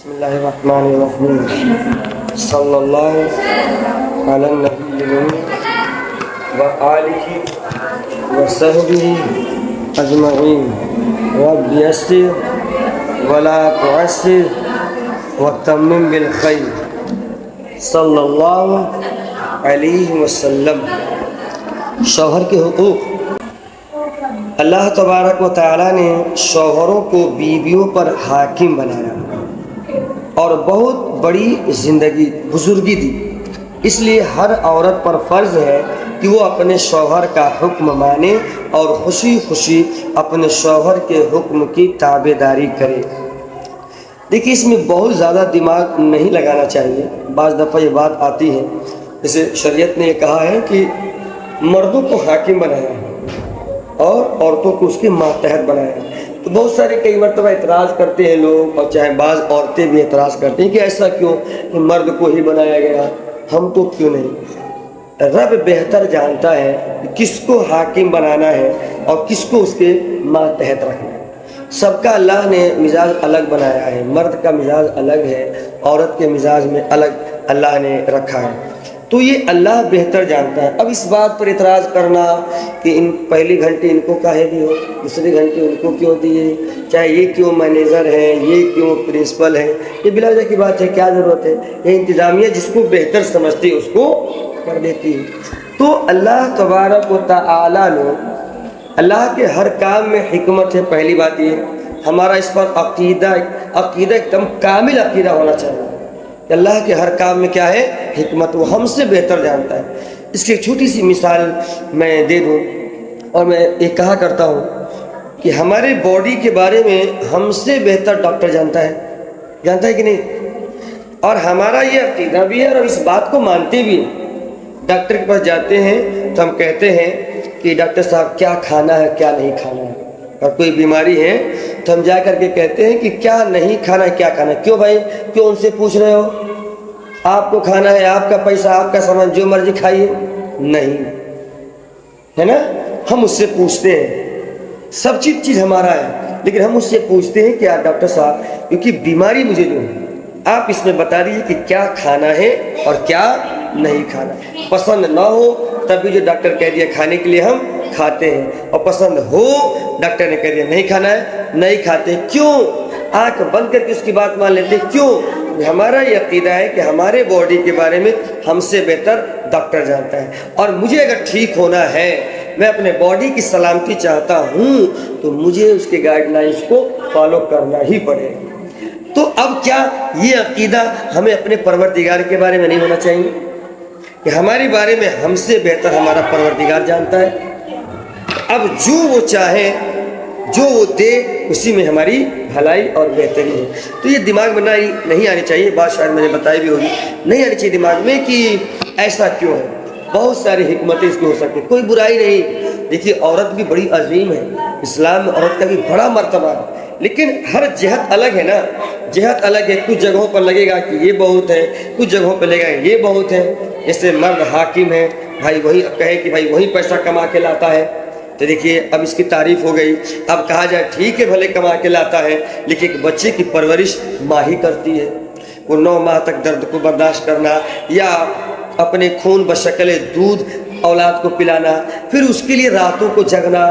بسم اللہ الرحمن الرحیم صلی اللہ علی النبی الامین وآلہ وصحبہ اجمعین رب یسر ولا تعسر وتمم بالخیر صلی اللہ علیہ وسلم۔ شوہر کے حقوق۔ اللہ تبارک و تعالیٰ نے شوہروں کو بیویوں پر حاکم بنایا اور بہت بڑی زندگی بزرگی دی، اس لیے ہر عورت پر فرض ہے کہ وہ اپنے شوہر کا حکم مانے اور خوشی خوشی اپنے شوہر کے حکم کی تابع داری کرے۔ دیکھیے، اس میں بہت زیادہ دماغ نہیں لگانا چاہیے۔ بعض دفعہ یہ بات آتی ہے، جیسے شریعت نے یہ کہا ہے کہ مردوں کو حاکم بنایا ہے اور عورتوں کو اس کے ماتحت بنایا ہے، تو بہت سارے کئی مرتبہ اعتراض کرتے ہیں لوگ، اور چاہے بعض عورتیں بھی اعتراض کرتے ہیں کہ ایسا کیوں کہ مرد کو ہی بنایا گیا، ہم تو کیوں نہیں؟ رب بہتر جانتا ہے کہ کس کو حاکم بنانا ہے اور کس کو اس کے ماتحت رکھنا ہے۔ سب کا اللہ نے مزاج الگ بنایا ہے، مرد کا مزاج الگ ہے، عورت کے مزاج میں الگ اللہ نے رکھا ہے، تو یہ اللہ بہتر جانتا ہے۔ اب اس بات پر اعتراض کرنا کہ ان پہلی گھنٹے ان کو کاہے دیے، دوسری گھنٹے ان کو کیوں دیے، چاہے یہ کیوں مینیجر ہیں، یہ کیوں پرنسپل ہیں، یہ بلا وجہ کی بات ہے، کیا ضرورت ہے؟ یہ انتظامیہ جس کو بہتر سمجھتی ہے اس کو کر دیتی ہے۔ تو اللہ تبارک و تعالیٰ نے، اللہ کے ہر کام میں حکمت ہے۔ پہلی بات یہ، ہمارا اس پر عقیدہ ایک دم کامل عقیدہ ہونا چاہیے کہ اللہ کے ہر کام میں کیا ہے؟ حکمت، وہ ہم سے بہتر جانتا ہے۔ اس کی ایک چھوٹی سی مثال میں دے دوں، اور میں یہ کہا کرتا ہوں کہ ہمارے باڈی کے بارے میں ہم سے بہتر ڈاکٹر جانتا ہے کہ نہیں؟ اور ہمارا یہ عقیدہ بھی ہے اور اس بات کو مانتے بھی ہیں۔ ڈاکٹر کے پاس جاتے ہیں تو ہم کہتے ہیں کہ ڈاکٹر صاحب کیا کھانا ہے کیا نہیں کھانا ہے، اور کوئی بیماری ہے تو ہم جا کر کے کہتے ہیں کہ کیا نہیں کھانا ہے کیا کھانا ہے۔ کیوں بھائی، کیوں ان سے پوچھ رہے ہو؟ آپ کو کھانا ہے، آپ کا پیسہ، آپ کا سامان، جو مرضی کھائیے، نہیں ہے نا؟ ہم اس سے پوچھتے ہیں، سب چیز ہمارا ہے، لیکن ہم اس سے پوچھتے ہیں کہ آپ ڈاکٹر صاحب کیونکہ بیماری مجھے جو ہے آپ اس میں بتا دیجیے کہ کیا کھانا ہے اور کیا نہیں کھانا۔ پسند نہ ہو تب بھی جو ڈاکٹر کہہ دیا کھانے کے لیے ہم کھاتے ہیں، اور پسند ہو ڈاکٹر نے کہہ دیا نہیں کھانا ہے نہیں کھاتے۔ کیوں؟ آنکھ بند کر کے اس کی بات مان لیتے۔ کیوں؟ ہمارا یہ عقیدہ ہے کہ ہمارے باڈی کے بارے میں ہم سے بہتر ڈاکٹر جانتا ہے، اور مجھے اگر ٹھیک ہونا ہے، میں اپنے باڈی کی سلامتی چاہتا ہوں، تو مجھے اس کے گائیڈ لائنس کو فالو کرنا ہی پڑے گا۔ تو اب کیا یہ عقیدہ ہمیں اپنے پروردگار کے بارے میں نہیں ہونا چاہیے کہ ہمارے بارے میں ہم سے بہتر ہمارا پروردگار جانتا ہے؟ اب جو وہ چاہے، جو وہ دے، اسی میں ہماری بھلائی اور بہتری ہے۔ تو یہ دماغ میں نہیں آنی چاہیے، بات شاید میں نے بتائی بھی ہوگی، نہیں آنی چاہیے دماغ میں کہ ایسا کیوں ہے۔ بہت ساری حکمتیں اس کی ہو سکتی ہیں، کوئی برائی نہیں۔ دیکھیے، عورت بھی بڑی عظیم ہے، اسلام میں عورت کا بھی بڑا مرتبہ ہے، لیکن ہر جہت الگ ہے نا، جہت الگ ہے۔ کچھ جگہوں پر لگے گا کہ یہ بہت ہے، کچھ جگہوں پہ لگے گا یہ بہت ہے۔ جیسے مرد حاکم ہے، بھائی وہی کہے کہ بھائی وہی پیسہ کما کے لاتا ہے، تو دیکھیے اب اس کی تعریف ہو گئی۔ اب کہا جائے ٹھیک ہے بھلے کما کے لاتا ہے، لیکن ایک بچے کی پرورش ماں ہی کرتی ہے۔ وہ 9 ماہ تک درد کو برداشت کرنا، یا اپنے خون بشکل دودھ اولاد کو پلانا، پھر اس کے لیے راتوں کو جگنا،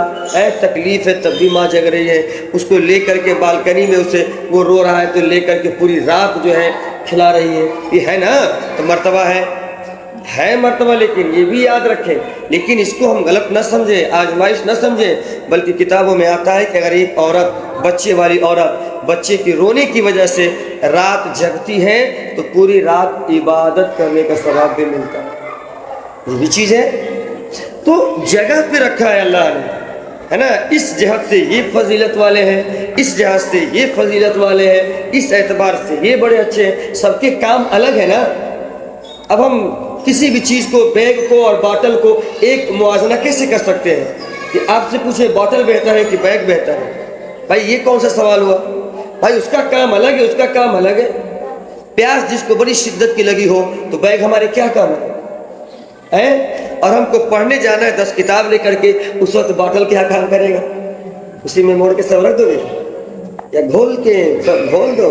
تکلیف ہے تب بھی ماں جگ رہی ہے، اس کو لے کر کے بالکنی میں اسے وہ رو رہا ہے تو لے کر کے پوری رات جو ہے کھلا رہی ہے۔ یہ ہے نا، تو مرتبہ ہے مرتبہ، لیکن یہ بھی یاد رکھیں، لیکن اس کو ہم غلط نہ سمجھیں، آزمائش نہ سمجھیں، بلکہ کتابوں میں آتا ہے کہ اگر ایک عورت، بچے والی عورت، بچے کے رونے کی وجہ سے رات جگتی ہے تو پوری رات عبادت کرنے کا ثواب بھی ملتا ہے۔ یہ بھی چیز ہے، تو جگہ پہ رکھا ہے اللہ نے، ہے نا؟ اس جہت سے یہ فضیلت والے ہیں، اس جہت سے یہ فضیلت والے ہیں، اس اعتبار سے یہ بڑے اچھے ہیں، سب کے کام الگ ہے نا۔ اب ہم کسی بھی چیز کو، بیگ کو اور باٹل کو ایک موازنہ کیسے کر سکتے ہیں کہ آپ سے پوچھیں باٹل بہتر ہے کہ بیگ بہتر ہے؟ بھائی یہ کون سا سوال ہوا؟ بھائی اس کا کام الگ ہے، اس کا کام الگ ہے۔ پیاس جس کو بڑی شدت کی لگی ہو تو بیگ ہمارے کیا کام ہے؟ اور ہم کو پڑھنے جانا ہے 10 کتاب لے کر کے، اس وقت باٹل کیا کام کرے گا؟ اسی میں موڑ کے سب رکھ دو گے یا گھول کے سب گھول دو؟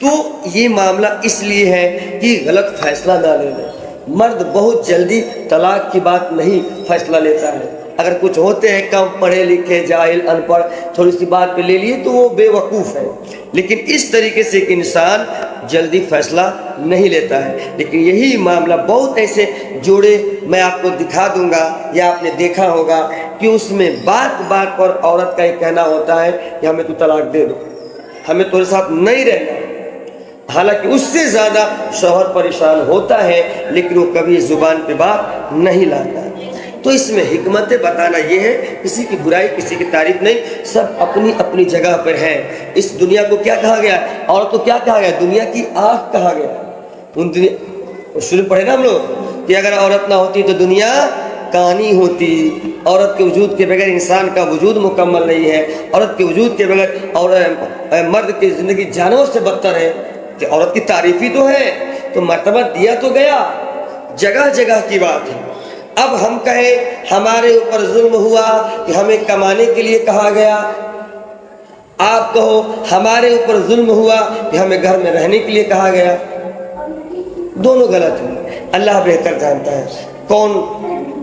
تو یہ معاملہ اس لیے ہے کہ غلط فیصلہ نہ لے لیں۔ مرد بہت جلدی طلاق کی بات نہیں فیصلہ لیتا ہے۔ اگر کچھ ہوتے ہیں کم پڑھے لکھے جاہل ان پڑھ، تھوڑی سی بات پہ لے لیے تو وہ بے وقوف ہے، لیکن اس طریقے سے ایک انسان جلدی فیصلہ نہیں لیتا ہے۔ لیکن یہی معاملہ بہت ایسے جوڑے میں آپ کو دکھا دوں گا یا آپ نے دیکھا ہوگا کہ اس میں بات بات پر عورت کا یہ کہنا ہوتا ہے کہ ہمیں تو طلاق دے دو، ہمیں تمہارے ساتھ نہیں رہنا، حالانکہ اس سے زیادہ شوہر پریشان ہوتا ہے لیکن وہ کبھی زبان پہ بات نہیں لاتا۔ تو اس میں حکمت بتانا یہ ہے، کسی کی برائی کسی کی تعریف نہیں، سب اپنی اپنی جگہ پر ہیں۔ اس دنیا کو کیا کہا گیا؟ عورت کو کیا کہا گیا؟ دنیا کی آنکھ کہا گیا۔ ان دنیا شروع پڑھے نا ہم لوگ کہ اگر عورت نہ ہوتی تو دنیا کہانی ہوتی، عورت کے وجود کے بغیر انسان کا وجود مکمل نہیں ہے، عورت کے وجود کے بغیر اور مرد کی زندگی جانور سے بدتر ہے، کہ عورت کی تعریف ہی تو ہے، تو مرتبہ دیا تو گیا، جگہ جگہ کی بات ہے۔ اب ہم کہیں ہمارے اوپر ظلم ہوا کہ ہمیں کمانے کے لیے کہا گیا، آپ کہو ہمارے اوپر ظلم ہوا کہ ہمیں گھر میں رہنے کے لیے کہا گیا، دونوں غلط ہیں۔ اللہ بہتر جانتا ہے کون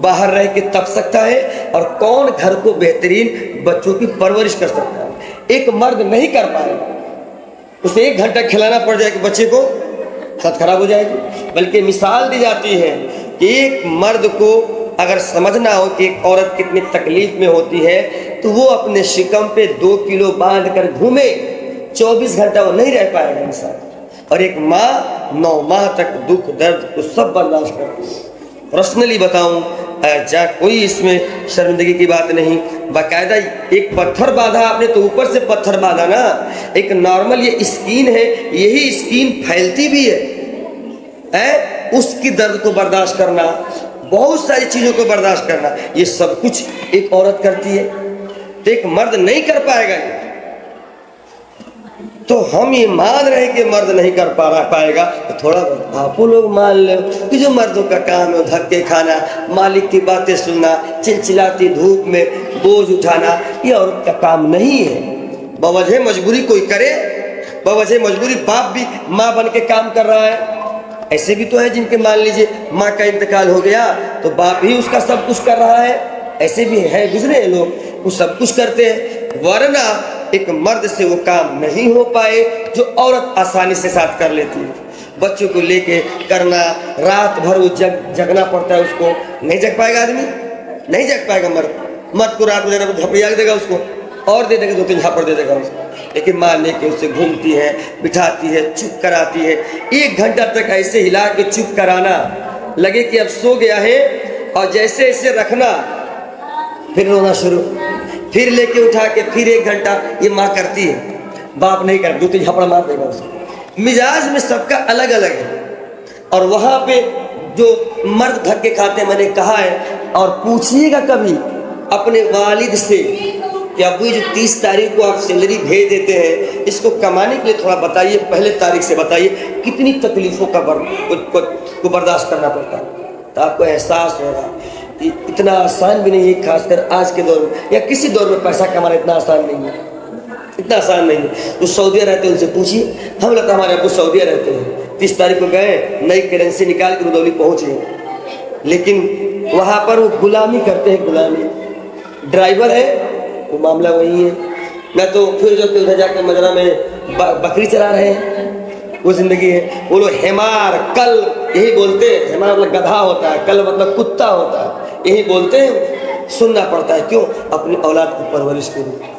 باہر رہ کے تپ سکتا ہے اور کون گھر کو بہترین بچوں کی پرورش کر سکتا ہے۔ ایک مرد نہیں کر پائے گا، اسے 1 گھنٹہ کھلانا پڑ جائے کہ بچے کو حالت خراب ہو جائے گی، بلکہ مثال دی جاتی ہے کہ ایک مرد کو اگر سمجھنا ہو کہ ایک عورت کتنی تکلیف میں ہوتی ہے تو وہ اپنے شکم پہ 2 کلو باندھ کر گھومے، 24 گھنٹہ وہ نہیں رہ پائے گا انسان۔ اور ایک ماں 9 ماہ تک دکھ درد کو سب برداشت کرتی ہے۔ پرسنلی بتاؤں، کوئی اس میں شرمندگی کی بات نہیں، باقاعدہ ایک پتھر باندھا آپ نے تو اوپر سے پتھر باندھا نا، ایک نارمل یہ اسکین ہے، یہی اسکین پھیلتی بھی ہے، اس کی درد کو برداشت کرنا، بہت ساری چیزوں کو برداشت کرنا، یہ سب کچھ ایک عورت کرتی ہے تو ایک مرد نہیں کر پائے گا۔ تو ہم یہ مان رہے کہ مرد نہیں کر پائے گا، تو تھوڑا آپ لوگ مان لو کہ جو مردوں کا کام ہے دھکے کھانا، مالک کی باتیں سننا، چلچلاتی دھوپ میں بوجھ اٹھانا، یہ عورت کا کام نہیں ہے۔ بوجہ مجبوری کوئی کرے، بوجہ مجبوری باپ بھی ماں بن کے کام کر رہا ہے، ایسے بھی تو ہے جن کے مان لیجئے ماں کا انتقال ہو گیا تو باپ ہی اس کا سب کچھ کر رہا ہے، ایسے بھی ہے، گزرے ہیں لوگ وہ سب کچھ کرتے ہیں، ورنہ ایک مرد سے وہ کام نہیں ہو پائے جو عورت آسانی سے ساتھ کر لیتی ہے۔ بچوں کو لے کے کرنا، رات بھر وہ جگنا پڑتا ہے، اس کو نہیں جگ پائے گا، آدمی نہیں جگ پائے گا، مرد کو رات میں جھپڑیا دے گا، اس کو اور دے دے گا، 2-3 جھاپڑ دے دے گا اس کو، لیکن ماں لے کے اسے گھومتی ہے، بٹھاتی ہے، چپ کراتی ہے، 1 گھنٹہ تک ایسے ہلا کے چپ کرانا، لگے کہ اب سو گیا ہے، اور جیسے ایسے رکھنا، پھر رونا شروع، پھر لے کے اٹھا کے پھر 1 گھنٹہ، یہ ماں کرتی ہے، باپ نہیں کرتا، 2-3 جھپڑ مار دے گا اس کو۔ مزاج میں سب کا الگ الگ ہے، اور وہاں پہ جو مرد دھکے کھاتے ہیں، میں نے کہا ہے، اور پوچھیے گا کبھی اپنے والد سے کہ ابو جو 30 تاریخ کو آپ سیلری بھیج دیتے ہیں، اس کو کمانے کے لیے تھوڑا بتائیے، پہلے تاریخ سے بتائیے کتنی تکلیفوں کو برداشت کرنا پڑتا ہے، تو آپ کو احساس ہوگا کہ اتنا آسان بھی نہیں ہے، خاص کر آج کے دور میں یا کسی دور میں پیسہ کمانا اتنا آسان نہیں ہے، اتنا آسان نہیں ہے۔ جو سعودیہ رہتے ہیں ان سے پوچھیے، ہم لگتا ہمارے ابو سعودیہ رہتے ہیں، 30 تاریخ کو گئے، نئی کرنسی نکال کے رودولی پہنچے، لیکن وہاں پر وہ غلامی کرتے ہیں، غلامی، ڈرائیور ہے وہ معاملہ وہی ہے، نہ تو پھر جو ادھر جا کے مجرا میں بکری چلا رہے ہیں، وہ زندگی ہے۔ وہ لوگ حمار کل یہی بولتے ہیں، حمار مطلب گدھا ہوتا ہے، کل مطلب کتا ہوتا ہے، یہی بولتے ہیں، سننا پڑتا ہے، کیوں؟ اپنی اولاد کی پرورش کے لیے،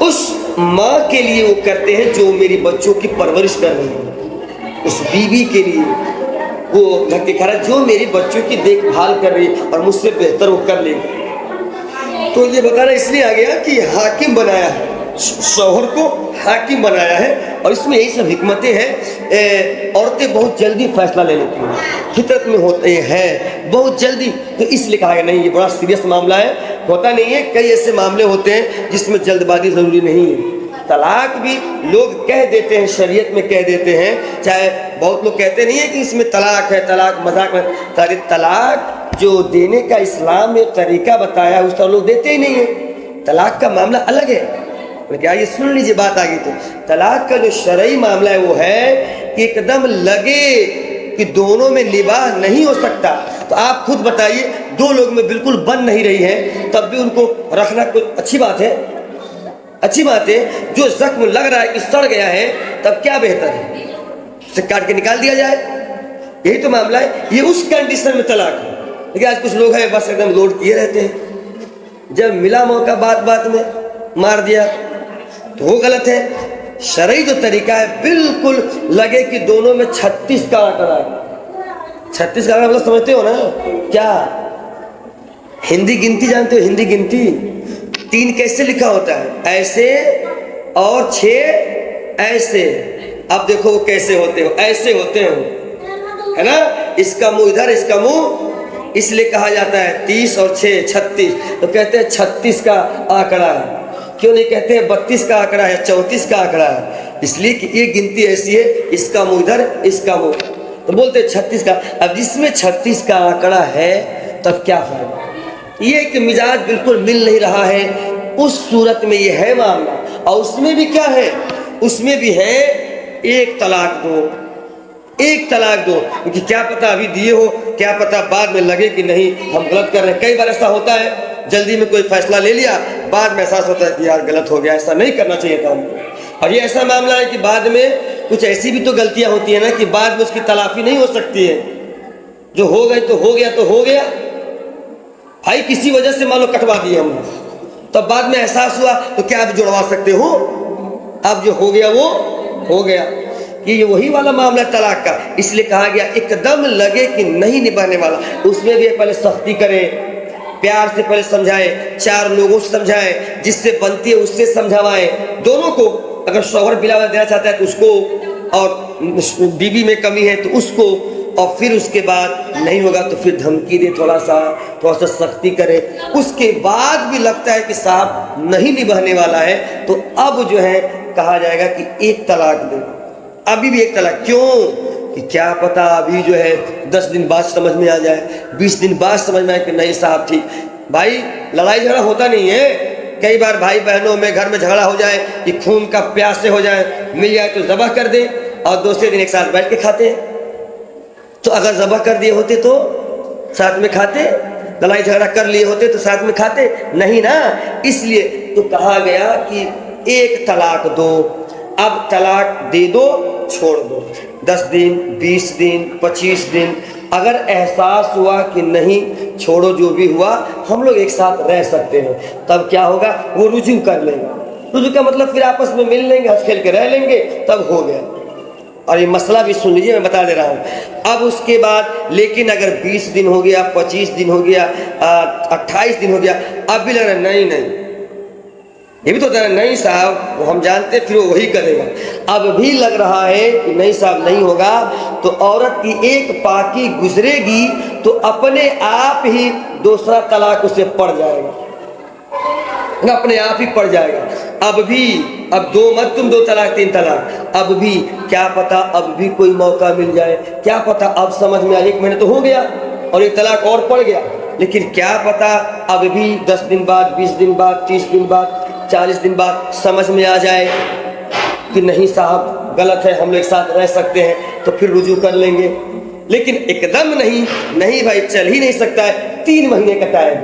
اس ماں کے لیے وہ کرتے ہیں جو میری بچوں کی پرورش کر رہی ہے، اس بیوی کے لیے وہ دھکے کھا رہا ہے جو میری بچوں کی دیکھ بھال کر رہی ہے اور مجھ سے بہتر وہ کر لے گی۔ تو یہ بتانا اس لیے آ گیا کہ حاکم بنایا ہے، شوہر کو حاکم بنایا ہے، اور اس میں یہی سب حکمتیں ہیں۔ عورتیں بہت جلدی فیصلہ لے لیتی ہیں، فطرت میں ہوتے ہیں بہت جلدی، تو اس لیے کہا گیا نہیں، یہ بڑا سیریس معاملہ ہے، ہوتا نہیں ہے، کئی ایسے معاملے ہوتے ہیں جس میں جلد بازی ضروری نہیں ہے۔ طلاق بھی لوگ کہہ دیتے ہیں، شریعت میں کہہ دیتے ہیں، چاہے بہت لوگ کہتے نہیں ہیں کہ اس میں طلاق ہے، طلاق مذاق میں، طلاق جو دینے کا اسلام نے طریقہ بتایا ہے اس کا لوگ دیتے ہی نہیں ہیں۔ طلاق کا معاملہ الگ ہے، کیا یہ سن لیجیے بات آگے تو طلاق کا جو شرعی معاملہ ہے وہ ہے کہ ایک دم لگے کہ دونوں میں نباہ نہیں ہو سکتا، تو آپ خود بتائیے دو لوگ میں بالکل بن نہیں رہی ہے تب بھی ان کو رکھنا کوئی اچھی بات ہے؟ اچھی بات ہے؟ جو زخم لگ رہا ہے کہ سڑ گیا ہے تب کیا بہتر ہے؟ اسے کاٹ کے نکال دیا جائے، یہی تو معاملہ ہے۔ یہ اس کنڈیشن میں طلاق ہے، لیکن آج کچھ لوگ ہیں بس ایک دم لوڈ کیے رہتے ہیں، جب ملا موقع بات بات میں مار دیا تو وہ غلط ہے۔ شرعی جو طریقہ ہے بالکل لگے کہ دونوں میں 36 کا آنکڑا ہے۔ 36 کا آنکڑا مطلب سمجھتے ہو نا کیا؟ ہندی گنتی جانتے ہو؟ ہندی گنتی 3 کیسے لکھا ہوتا ہے؟ ایسے اور 6 ایسے۔ اب دیکھو وہ کیسے ہوتے ہو، ایسے ہوتے ہو ہے نا، اس کا منہ ادھر اس کا منہ، اس لیے کہا جاتا ہے 30 اور 6 36، تو کہتے ہیں 36 کا آنکڑا ہے۔ کیوں نہیں کہتے ہیں 32 کا آنکڑا ہے 34 کا آنکڑا ہے؟ اس لیے کہ یہ گنتی ایسی ہے، اس کا منہ ادھر اس کا منہ، تو بولتے ہیں 36 کا۔ اب جس میں 36 کا آنکڑا ہے تب کیا فائدہ؟ یہ کہ مزاج بالکل مل نہیں رہا ہے، اس صورت میں یہ ہے معاملہ، اور اس میں بھی کیا ہے؟ اس میں بھی ہے ایک طلاق دو، ایک طلاق دو، کیونکہ کیا پتہ ابھی دیے ہو، کیا پتہ بعد میں لگے کہ نہیں ہم غلط کر رہے ہیں۔ کئی بار ایسا ہوتا ہے جلدی میں کوئی فیصلہ لے لیا، بعد میں احساس ہوتا ہے کہ یار غلط ہو گیا، ایسا نہیں کرنا چاہیے تھا ہم کو۔ اور یہ ایسا معاملہ ہے کہ بعد میں کچھ ایسی بھی تو غلطیاں ہوتی ہیں نا کہ بعد میں اس کی تلافی نہیں ہو سکتی ہے، جو ہو گئی تو ہو گیا تو ہو گیا بھائی، کسی وجہ سے مان لو کٹوا دیے ہم نے، تب بعد میں احساس ہوا تو کیا آپ جڑوا سکتے ہو؟ اب جو ہو گیا وہ ہو گیا۔ یہ وہی والا معاملہ طلاق کا، اس لیے کہا گیا ایک دم لگے کہ نہیں نبھانے والا، اس میں بھی پہلے سختی کرے، پیار سے پہلے سمجھائے، 4 لوگوں سے سمجھائے، جس سے بنتی ہے اس سے سمجھوائے دونوں کو۔ اگر شوہر بلا وجہ دینا چاہتا ہے تو اس کو، اور بیوی میں کمی ہے تو اس کو، اور پھر اس کے بعد نہیں ہوگا تو پھر دھمکی دے، تھوڑا سا سختی کرے۔ اس کے بعد بھی لگتا ہے کہ صاحب نہیں نبھانے والا ہے تو اب جو ہے کہا جائے گا کہ ایک طلاق دے، ابھی بھی ایک طلاق۔ کیوں کہ کیا پتا ابھی جو ہے 10 دن بعد سمجھ میں آ جائے، 20 دن بعد سمجھ میں آئے کہ نہیں صاحب ٹھیک۔ بھائی لڑائی جھگڑا ہوتا نہیں ہے، کئی بار بھائی بہنوں میں گھر میں جھگڑا ہو جائے کہ خون کا پیاس سے ہو جائے، مل جائے تو ذبح کر دیں اور دوسرے دن ایک ساتھ بیٹھ کے کھاتے ہیں۔ تو اگر ذبح کر دیے ہوتے تو ساتھ میں کھاتے، لڑائی جھگڑا کر لیے ہوتے تو ساتھ میں کھاتے نہیں نا، اس لیے تو کہا گیا کہ ایک طلاق دو۔ اب طلاق دے دو چھوڑ دو، 10 دن 20 دن 25 دن، اگر احساس ہوا کہ نہیں چھوڑو جو بھی ہوا ہم لوگ ایک ساتھ رہ سکتے ہیں، تب کیا ہوگا؟ وہ رجوع کر لیں گا۔ رجوع کا مطلب پھر آپس میں مل لیں گے، ہنس کھیل کے رہ لیں گے، تب ہو گیا۔ اور یہ مسئلہ بھی سن لیجیے، میں بتا دے رہا ہوں۔ اب اس کے بعد لیکن اگر 20 دن ہو گیا، 25 دن ہو گیا، 28 دن ہو گیا، اب بھی لگ رہا ہے نہیں، یہ بھی تو ہوتا ہے نہیں صاحب وہ ہم جانتے، پھر وہ وہی کرے گا۔ اب بھی لگ رہا ہے کہ نہیں صاحب نہیں ہوگا، تو عورت کی ایک پاکی گزرے گی تو اپنے آپ ہی دوسرا طلاق اسے پڑ جائے گا، اپنے آپ ہی پڑ جائے گا۔ اب بھی اب 2 مت تم 2 طلاق 3 طلاق، اب بھی کیا پتا اب بھی کوئی موقع مل جائے، کیا پتا اب سمجھ میں آئے، 1 مہینے تو ہو گیا اور ایک طلاق اور پڑ گیا، لیکن کیا پتا اب بھی 10 دن بعد 20 دن بعد 30 دن بعد 40 دن بعد سمجھ میں آ جائے کہ نہیں صاحب غلط ہے، ہم لوگ ایک ساتھ رہ سکتے ہیں، تو پھر رجوع کر لیں گے۔ لیکن ایک دم نہیں بھائی چل ہی نہیں سکتا ہے، 3 مہینے کا ٹائم،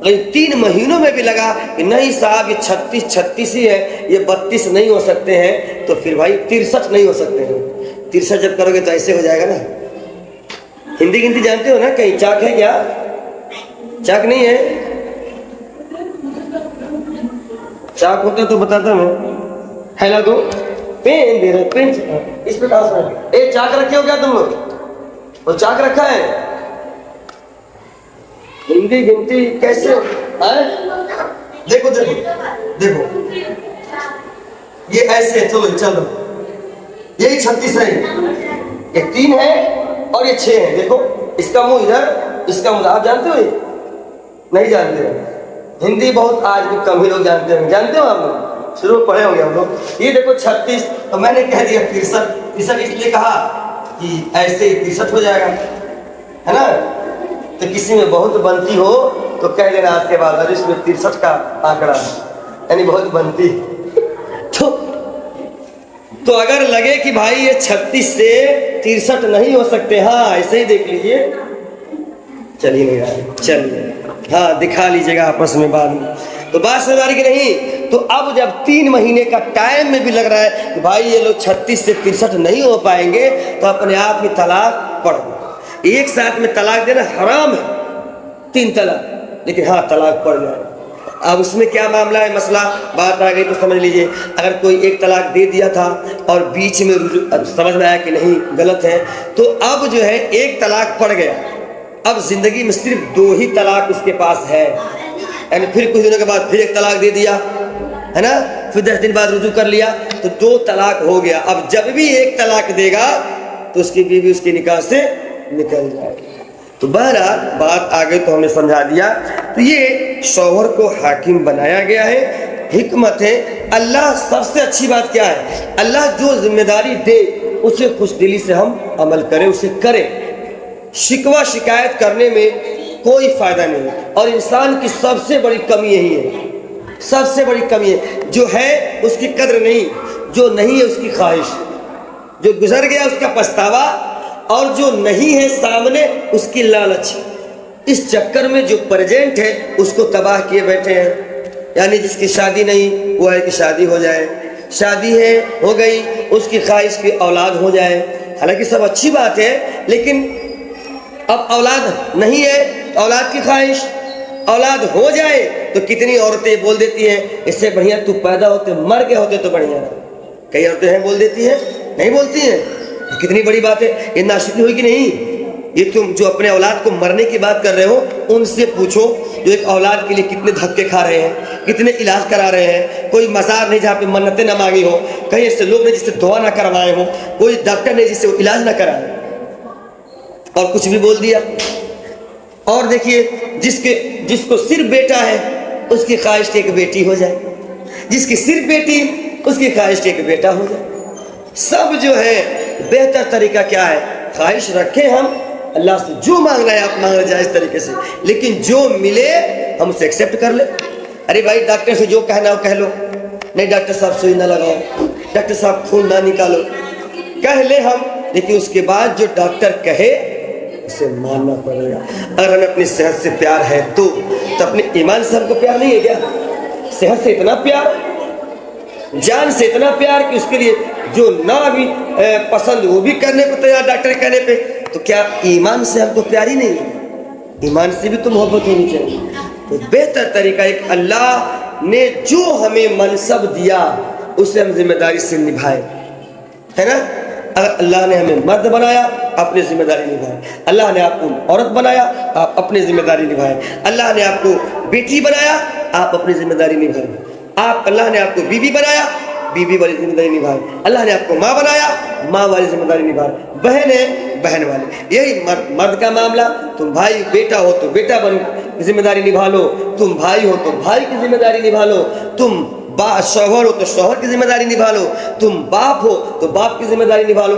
لیکن 3 مہینوں میں بھی لگا کہ نہیں صاحب یہ 36 ہی ہے، یہ 32 نہیں ہو سکتے ہیں، تو پھر بھائی 63 نہیں ہو سکتے ہیں۔ 63 جب کرو گے تو ایسے ہو جائے گا نا۔ ہندی گنتی جانتے ہو نا؟ کہیں چاک ہے کیا؟ چاک نہیں ہے؟ چاک ہوتا تو بتاتا میں، پھیلا دو، پین دے رہے، پین اس پہ کہاں سے اے چاک رکھے ہو کیا تم لوگ؟ وہ چاک رکھا ہے؟ ہندی گنتی کیسے ہے؟ دیکھو دیکھو دیکھو، یہ ایسے ہے، چلو یہی 36 ہے، یہ 3 ہے اور یہ 6 ہے، دیکھو اس کا منہ ادھر، اس کا منہ، آپ جانتے ہو یہ؟ نہیں جانتے ہو؟ ہندی بہت آج بھی کم ہی لوگ جانتے ہیں، جانتے ہو آپ لوگ؟ شروع پڑھے ہوں گے ہم لوگ۔ یہ دیکھو 36، تو میں نے کہہ دیا 63 اس لیے کہا کہ ایسے ہی 63 ہو جائے گا، ہے نا؟ تو کسی میں بہت بنتی ہو تو کہہ دینا آج کے بعد اس میں 63 کا آنکڑا ہے، یعنی بہت بنتی تو اگر لگے کہ بھائی یہ 36 سے 63 نہیں ہو سکتے، ہاں ایسے ہی دیکھ لیجئے، چلیے نہیں رہا، چلیے ہاں دکھا لیجیے گا آپس میں بعد میں، تو بات سمجھ آ رہی کہ نہیں؟ تو اب جب 3 مہینے کا ٹائم میں بھی لگ رہا ہے کہ بھائی یہ لوگ 36 سے 63 نہیں ہو پائیں گے، تو اپنے آپ ہی طلاق پڑھ دو۔ ایک ساتھ میں طلاق دینا حرام ہے، 3 طلاق، لیکن ہاں طلاق پڑ جائے۔ اب اس میں کیا معاملہ ہے، مسئلہ بات آ گئی تو سمجھ لیجئے، اگر کوئی ایک طلاق دے دیا تھا اور بیچ میں سمجھ میں آیا کہ نہیں غلط ہے، تو اب جو ہے ایک طلاق پڑ گیا، اب زندگی میں صرف 2 ہی طلاق اس کے پاس ہے، یعنی پھر کچھ دنوں کے بعد پھر ایک طلاق دے دیا ہے نا، پھر 10 دن بعد رجوع کر لیا، تو 2 طلاق ہو گیا۔ اب جب بھی ایک طلاق دے گا تو اس کی بیوی اس کے نکاح سے نکل جائے گی۔ تو بہرحال بات آگے تو ہم نے سمجھا دیا۔ تو یہ شوہر کو حاکم بنایا گیا ہے، حکمت ہے۔ اللہ سب سے اچھی بات کیا ہے، اللہ جو ذمہ داری دے اسے خوش دلی سے ہم عمل کریں، اسے کریں۔ شکوہ شکایت کرنے میں کوئی فائدہ نہیں ہے، اور انسان کی سب سے بڑی کمی یہی ہے، سب سے بڑی کمی ہے، جو ہے اس کی قدر نہیں، جو نہیں ہے اس کی خواہش، جو گزر گیا اس کا پچھتاوا، اور جو نہیں ہے سامنے اس کی لالچ۔ اس چکر میں جو پریزنٹ ہے اس کو تباہ کیے بیٹھے ہیں، یعنی جس کی شادی نہیں وہ ہے کہ شادی ہو جائے، شادی ہے ہو گئی اس کی خواہش کی اولاد ہو جائے۔ حالانکہ سب اچھی بات ہے، لیکن اب اولاد نہیں ہے تو اولاد کی خواہش، اولاد ہو جائے تو کتنی عورتیں بول دیتی ہیں اس سے بڑھیا تو پیدا ہوتے مر کے ہوتے تو بڑھیا ہے۔ کئی عورتیں ہیں بول دیتی ہیں، نہیں بولتی ہیں، کتنی بڑی بات ہے، یہ ناشکری ہوئی کہ نہیں؟ یہ تم جو اپنے اولاد کو مرنے کی بات کر رہے ہو ان سے پوچھو جو ایک اولاد کے لیے کتنے دھکے کھا رہے ہیں، کتنے علاج کرا رہے ہیں۔ کوئی مزار نہیں جہاں پہ منتیں نہ مانگی ہو، کہیں ایسے لوگ نے جس سے دعا نہ کروائے ہوں، کوئی ڈاکٹر نے جس سے علاج نہ کرائے اور کچھ بھی بول دیا۔ اور دیکھیے جس کو صرف بیٹا ہے اس کی خواہش کہ ایک بیٹی ہو جائے، جس کی صرف بیٹی اس کی خواہش کہ ایک بیٹا ہو جائے۔ سب جو ہے بہتر طریقہ کیا ہے، خواہش رکھیں ہم اللہ سے جو مانگنا ہے آپ مانگنا جائز طریقے سے، لیکن جو ملے ہم اسے ایکسیپٹ کر لیں۔ ارے بھائی ڈاکٹر سے جو کہنا ہو کہہ لو، نہیں ڈاکٹر صاحب سوئی نہ لگاؤ، ڈاکٹر صاحب خون نہ نکالو، کہہ لیں ہم، لیکن اس کے بعد جو ڈاکٹر کہے اسے ماننا پڑے گا۔ اگر ہمیں اپنی صحت سے پیار ہے تو اپنے ایمان سے ہم کو پیار نہیں ہے کیا؟ صحت سے اتنا پیار، جان سے اتنا پیار کہ اس کے لیے جو نہ بھی پسند وہ بھی کرنے کو تیار ڈاکٹر کہنے پہ، تو کیا ایمان سے ہم کو پیار ہی نہیں ہے؟ ایمان سے بھی تو محبت ہونی چاہیے۔ تو بہتر طریقہ ایک اللہ نے جو ہمیں منصب دیا اسے ہم ذمہ داری سے نبھائے، ہے نا؟ اگر اللہ نے ہمیں مرد بنایا اپنی ذمہ داری نبھائے، اللہ نے آپ کو عورت بنایا آپ اپنی ذمہ داری نبھائے، اللہ نے آپ کو بیٹی بنایا آپ اپنی ذمہ داری نبھائے، اللہ نے آپ کو بیوی بنایا بیوی والی ذمہ داری نبھائے، اللہ نے آپ کو ماں بنایا ماں والی ذمہ داری نبھائے، بہن ہے بہن والی۔ یہی مرد کا معاملہ، تم بھائی بیٹا ہو تو بیٹا بن ذمہ داری نبھا لو، تم بھائی ہو تو بھائی کی ذمہ داری نبھا لو، تم شوہر ہو تو شوہر کی ذمہ داری نبھا لو، تم باپ ہو تو باپ کی ذمہ داری نبھا لو۔